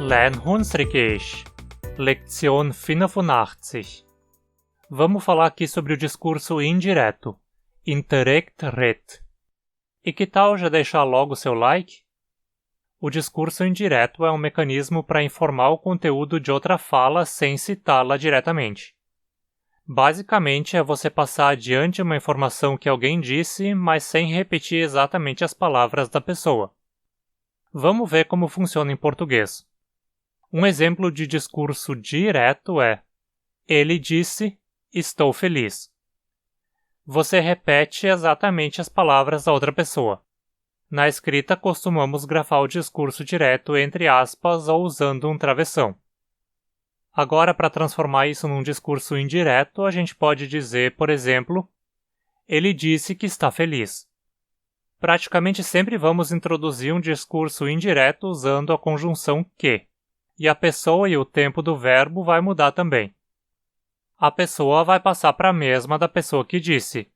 Lernhunsrikisch, Lektion 85. Vamos falar aqui sobre o discurso indireto, indirect ret. E que tal já deixar logo seu like? O discurso indireto é um mecanismo para informar o conteúdo de outra fala sem citá-la diretamente. Basicamente é você passar adiante uma informação que alguém disse, mas sem repetir exatamente as palavras da pessoa. Vamos ver como funciona em português. Um exemplo de discurso direto é: ele disse, estou feliz. Você repete exatamente as palavras da outra pessoa. Na escrita, costumamos grafar o discurso direto entre aspas ou usando um travessão. Agora, para transformar isso num discurso indireto, a gente pode dizer, por exemplo, ele disse que está feliz. Praticamente sempre vamos introduzir um discurso indireto usando a conjunção que. E a pessoa e o tempo do verbo vai mudar também. A pessoa vai passar para a mesma da pessoa que disse.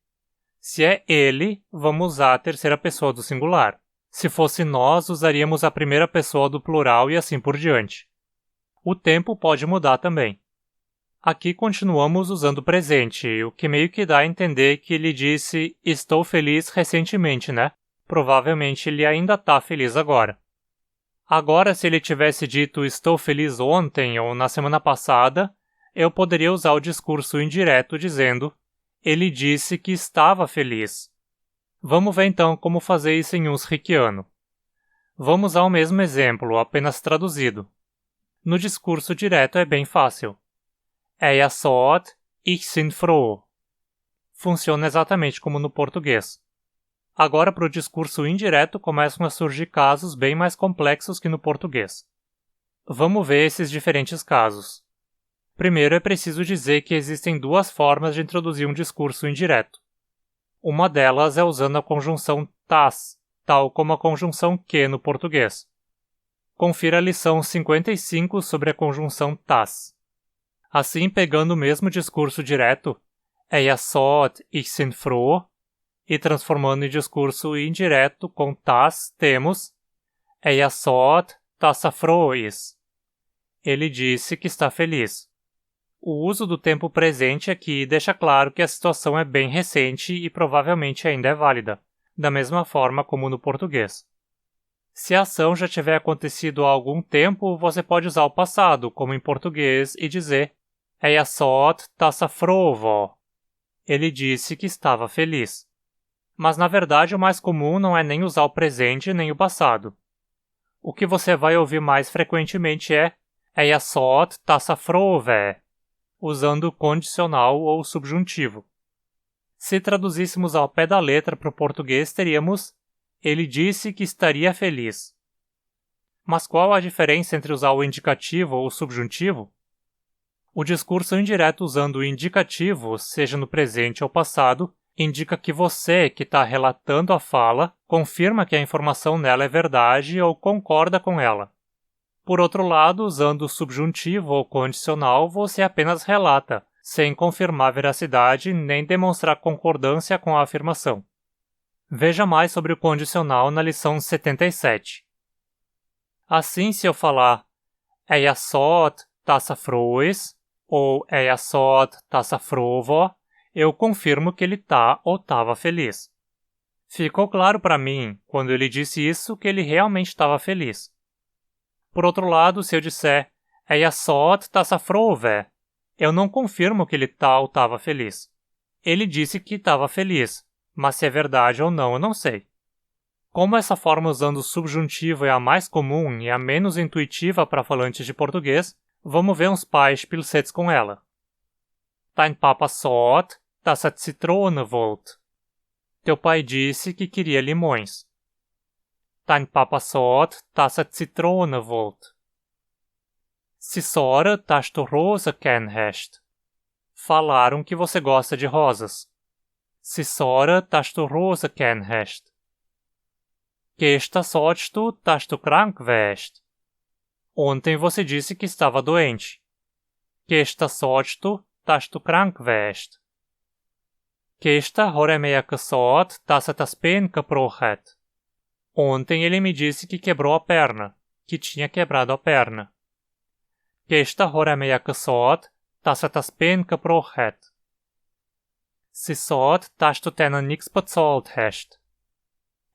Se é ele, vamos usar a terceira pessoa do singular. Se fosse nós, usaríamos a primeira pessoa do plural e assim por diante. O tempo pode mudar também. Aqui continuamos usando o presente, o que meio que dá a entender que ele disse estou feliz recentemente, né? Provavelmente ele ainda está feliz agora. Agora, se ele tivesse dito estou feliz ontem ou na semana passada, eu poderia usar o discurso indireto dizendo ele disse que estava feliz. Vamos ver então como fazer isso em unsriquiano. Vamos usar o mesmo exemplo, apenas traduzido. No discurso direto é bem fácil. Jag sa att ich sind froh. Funciona exatamente como no português. Agora, para o discurso indireto, começam a surgir casos bem mais complexos que no português. Vamos ver esses diferentes casos. Primeiro, é preciso dizer que existem duas formas de introduzir um discurso indireto. Uma delas é usando a conjunção tas, tal como a conjunção que no português. Confira a lição 55 sobre a conjunção tas. Assim, pegando o mesmo discurso direto, jag sa att ich sind froh, e transformando em discurso indireto com tas, temos jag sa att tassa froh is. Ele disse que está feliz. O uso do tempo presente aqui deixa claro que a situação é bem recente e provavelmente ainda é válida, da mesma forma como no português. Se a ação já tiver acontecido há algum tempo, você pode usar o passado, como em português, e dizer Jag sa att tassa froh var. Ele disse que estava feliz. Mas, na verdade, o mais comum não é nem usar o presente nem o passado. O que você vai ouvir mais frequentemente é Jag sa att tassa froh var, usando o condicional ou subjuntivo. Se traduzíssemos ao pé da letra para o português, teríamos ele disse que estaria feliz. Mas qual a diferença entre usar o indicativo ou o subjuntivo? O discurso indireto usando o indicativo, seja no presente ou passado, indica que você, que está relatando a fala, confirma que a informação nela é verdade ou concorda com ela. Por outro lado, usando o subjuntivo ou condicional, você apenas relata, sem confirmar a veracidade nem demonstrar concordância com a afirmação. Veja mais sobre o condicional na lição 77. Assim, se eu falar Jag sa att tassa froh is ou Jag sa att tassa froh var, eu confirmo que ele está ou estava feliz. Ficou claro para mim, quando ele disse isso, que ele realmente estava feliz. Por outro lado, se eu disser Jag sa att tassa froh var, eu não confirmo que ele está ou estava feliz. Ele disse que estava feliz, mas se é verdade ou não, eu não sei. Como essa forma usando o subjuntivo é a mais comum e a menos intuitiva para falantes de português, vamos ver uns beispielsets com ela. Dein Papa sa dass Zitrone wollte. Teu pai disse que queria limões. Dein Papa sa dass Zitrone wollte. Sie sa dass du Rosen gern hast. Falaram que você gosta de rosas. Sie sa dass du Rosen gern hast. Gestern sagst du, dass du krank wärst. Ontem você disse que estava doente. Gestern sagst du, dass du krank wärst. Gestern har jag mir gesagt, dass das Bein gebrochen hat. Ontem ele me disse que quebrou a perna, que tinha quebrado a perna. Gesta horemia kasot, tassatas pen kaprochet. Sisot tasto tena nix patzolt hest.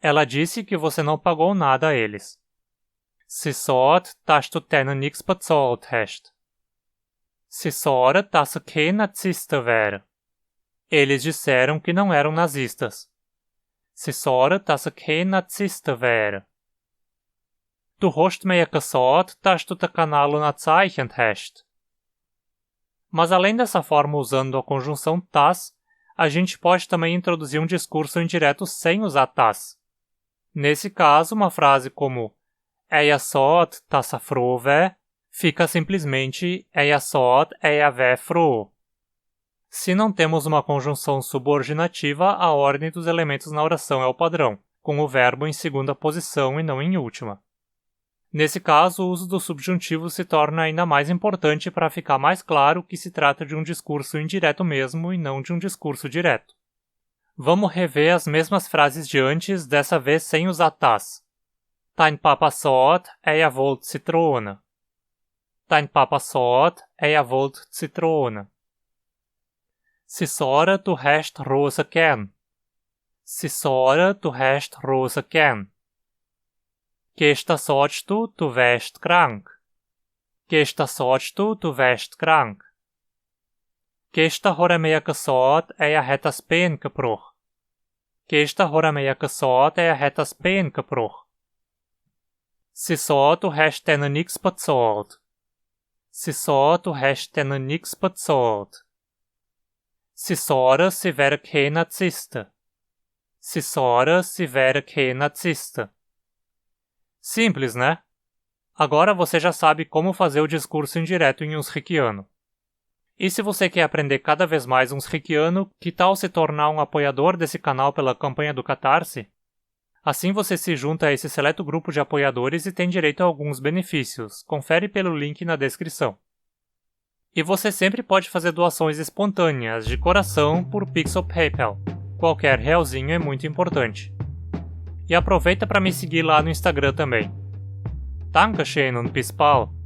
Ela disse que você não pagou nada a eles. Sisot tasto tena nix patzolt hest. Sisora tassa que nazista vera. Eles disseram que não eram nazistas. Sisora tassa que nazista vera. Du hast mir gesagt, dass du takanalo nazeichnet hast. Mas além dessa forma usando a conjunção tas, a gente pode também introduzir um discurso indireto sem usar tas. Nesse caso, uma frase como "Eia sot tassa frove" fica simplesmente "Eia sot eia ve fro". Se não temos uma conjunção subordinativa, a ordem dos elementos na oração é o padrão, com o verbo em segunda posição e não em última. Nesse caso, o uso do subjuntivo se torna ainda mais importante para ficar mais claro que se trata de um discurso indireto mesmo e não de um discurso direto. Vamos rever as mesmas frases de antes, dessa vez sem usar tas. Dein Papa sagt, wollt Zitrone. Dein Papa sagt, wollt Zitrone. Sisora, du hast rosa gern. Sisora, du hast rosa gern. Gesta sagst du wärst krank. Gesta sagst du wärst krank. Gesta har mir gesagt, hat das Bein gebrochen. Gesta har mir gesagt, hat das Bein gebrochen. Sie sa, du hast denen nix bezahlt. Sie sa, du hast denen nix bezahlt. Sie sa, sie wäre kein Narzisste. Sie sa, sie wäre kein Narzisste. Simples, né? Agora você já sabe como fazer o discurso indireto em unsriquiano. E se você quer aprender cada vez mais unsriquiano, que tal se tornar um apoiador desse canal pela campanha do Catarse? Assim você se junta a esse seleto grupo de apoiadores e tem direito a alguns benefícios. Confere pelo link na descrição. E você sempre pode fazer doações espontâneas, de coração, por Pix ou PayPal. Qualquer realzinho é muito importante. E aproveita para me seguir lá no Instagram também. Dankeschön und bis bald!